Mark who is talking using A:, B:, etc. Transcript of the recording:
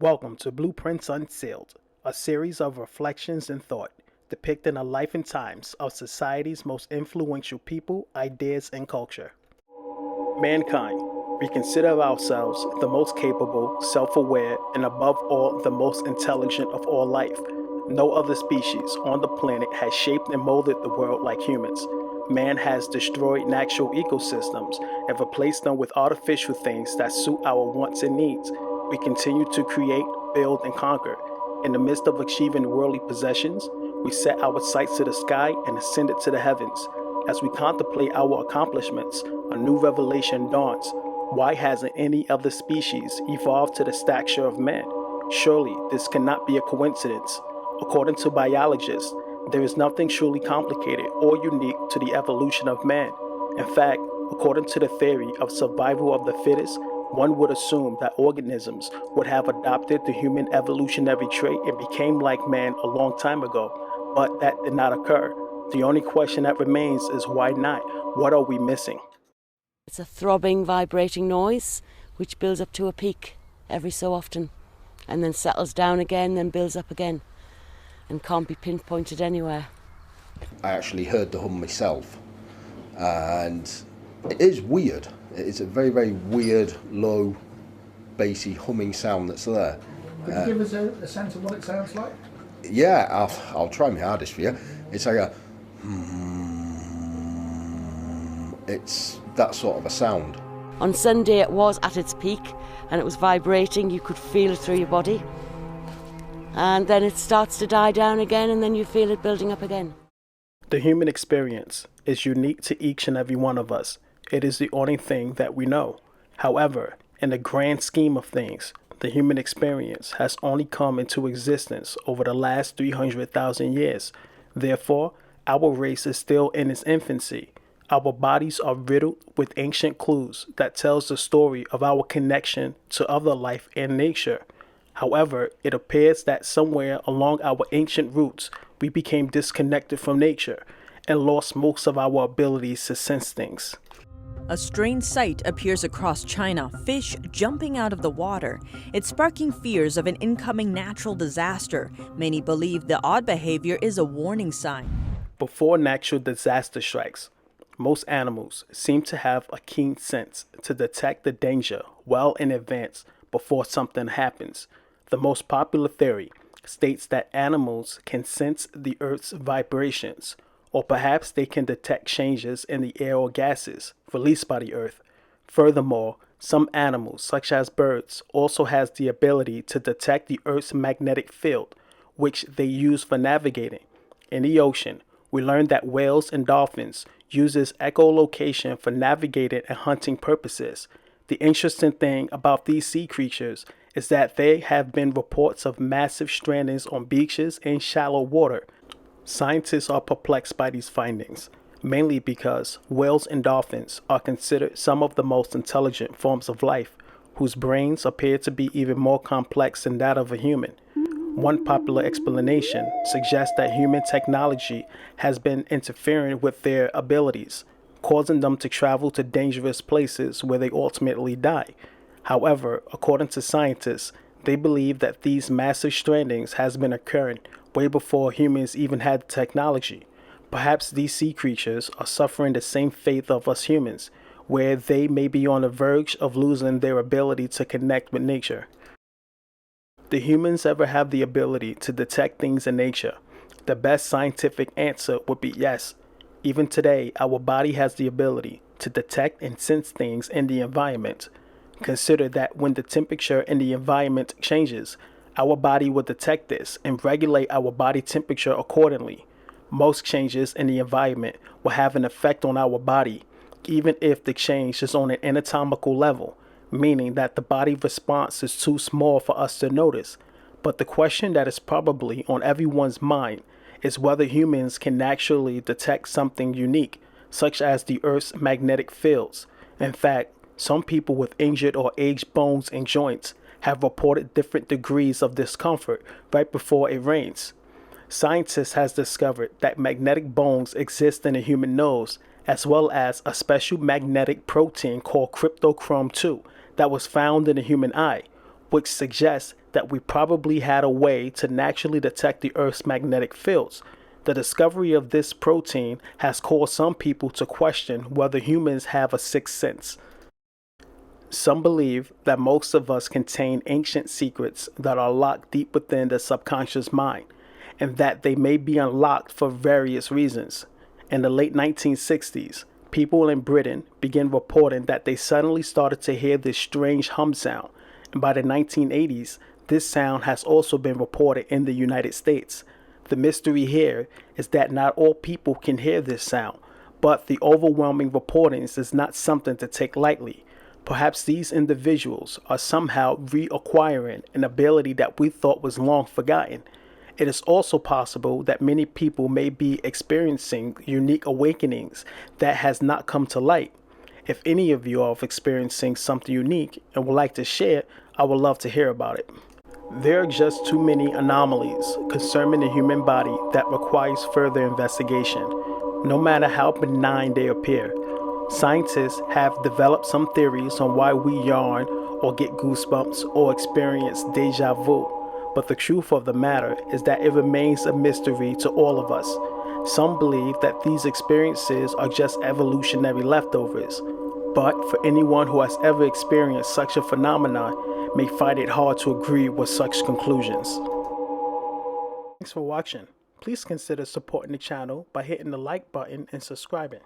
A: Welcome to Blueprints Unsealed, a series of reflections and thought depicting the life and times of society's most influential people, ideas, and culture. Mankind, we consider ourselves the most capable, self aware, and above all, the most intelligent of all life. No other species on the planet has shaped and molded the world like humans. Man has destroyed natural ecosystems and replaced them with artificial things that suit our wants and needs. We continue to create, build, and conquer. In the midst of achieving worldly possessions, we set our sights to the sky and ascended to the heavens. As we contemplate our accomplishments, a new revelation dawns. Why hasn't any other species evolved to the stature of man? Surely this cannot be a coincidence. According to biologists, there is nothing truly complicated or unique to the evolution of man. In fact, according to the theory of survival of the fittest, one would assume that organisms would have adopted the human evolutionary trait and became like man a long time ago, but that did not occur. The only question that remains is why not? What are we missing?
B: It's a throbbing, vibrating noise which builds up to a peak every so often and then settles down again, then builds up again and can't be pinpointed anywhere.
C: I actually heard the hum myself, and it is weird. It's a very, very weird, low, bassy humming sound that's there.
D: Could you give us a sense of what it sounds like?
C: Yeah, I'll try my hardest for you. It's like a... It's that sort of a sound.
B: On Sunday it was at its peak and it was vibrating, you could feel it through your body. And then it starts to die down again and then you feel it building up again.
A: The human experience is unique to each and every one of us. It is the only thing that we know. However, in the grand scheme of things, the human experience has only come into existence over the last 300,000 years. Therefore, our race is still in its infancy. Our bodies are riddled with ancient clues that tells the story of our connection to other life and nature. However, it appears that somewhere along our ancient roots, we became disconnected from nature and lost most of our abilities to sense things.
E: A strange sight appears across China, fish jumping out of the water. It's sparking fears of an incoming natural disaster. Many believe the odd behavior is a warning sign.
A: Before natural disaster strikes, most animals seem to have a keen sense to detect the danger well in advance before something happens. The most popular theory states that animals can sense the Earth's vibrations, or perhaps they can detect changes in the air or gases released by the Earth. Furthermore, some animals, such as birds, also has the ability to detect the Earth's magnetic field, which they use for navigating. In the ocean, we learned that whales and dolphins uses echolocation for navigating and hunting purposes. The interesting thing about these sea creatures is that there have been reports of massive strandings on beaches in shallow water. Scientists are perplexed by these findings, mainly because whales and dolphins are considered some of the most intelligent forms of life, whose brains appear to be even more complex than that of a human. One popular explanation suggests that human technology has been interfering with their abilities, causing them to travel to dangerous places where they ultimately die. However, according to scientists, they believe that these massive strandings has been occurring way before humans even had technology. Perhaps these sea creatures are suffering the same fate of us humans, where they may be on the verge of losing their ability to connect with nature. Do humans ever have the ability to detect things in nature? The best scientific answer would be yes. Even today, our body has the ability to detect and sense things in the environment. Consider that when the temperature in the environment changes, our body will detect this and regulate our body temperature accordingly. Most changes in the environment will have an effect on our body, even if the change is on an anatomical level, meaning that the body response is too small for us to notice. But the question that is probably on everyone's mind is whether humans can naturally detect something unique, such as the Earth's magnetic fields. In fact, some people with injured or aged bones and joints have reported different degrees of discomfort right before it rains. Scientists has discovered that magnetic bones exist in the human nose, as well as a special magnetic protein called cryptochrome 2 that was found in the human eye, which suggests that we probably had a way to naturally detect the Earth's magnetic fields. The discovery of this protein has caused some people to question whether humans have a sixth sense. Some believe that most of us contain ancient secrets that are locked deep within the subconscious mind, and that they may be unlocked for various reasons. In the late 1960s, people in Britain began reporting that they suddenly started to hear this strange hum sound, and by the 1980s, this sound has also been reported in the United States. The mystery here is that not all people can hear this sound, but the overwhelming reportings is not something to take lightly. Perhaps these individuals are somehow reacquiring an ability that we thought was long forgotten. It is also possible that many people may be experiencing unique awakenings that has not come to light. If any of you are experiencing something unique and would like to share, I would love to hear about it. There are just too many anomalies concerning the human body that requires further investigation, no matter how benign they appear. Scientists have developed some theories on why we yawn or get goosebumps or experience deja vu, but the truth of the matter is that it remains a mystery to all of us. Some believe that these experiences are just evolutionary leftovers, but for anyone who has ever experienced such a phenomenon may find it hard to agree with such conclusions. Thanks for watching. Please consider supporting the channel by hitting the like button and subscribing.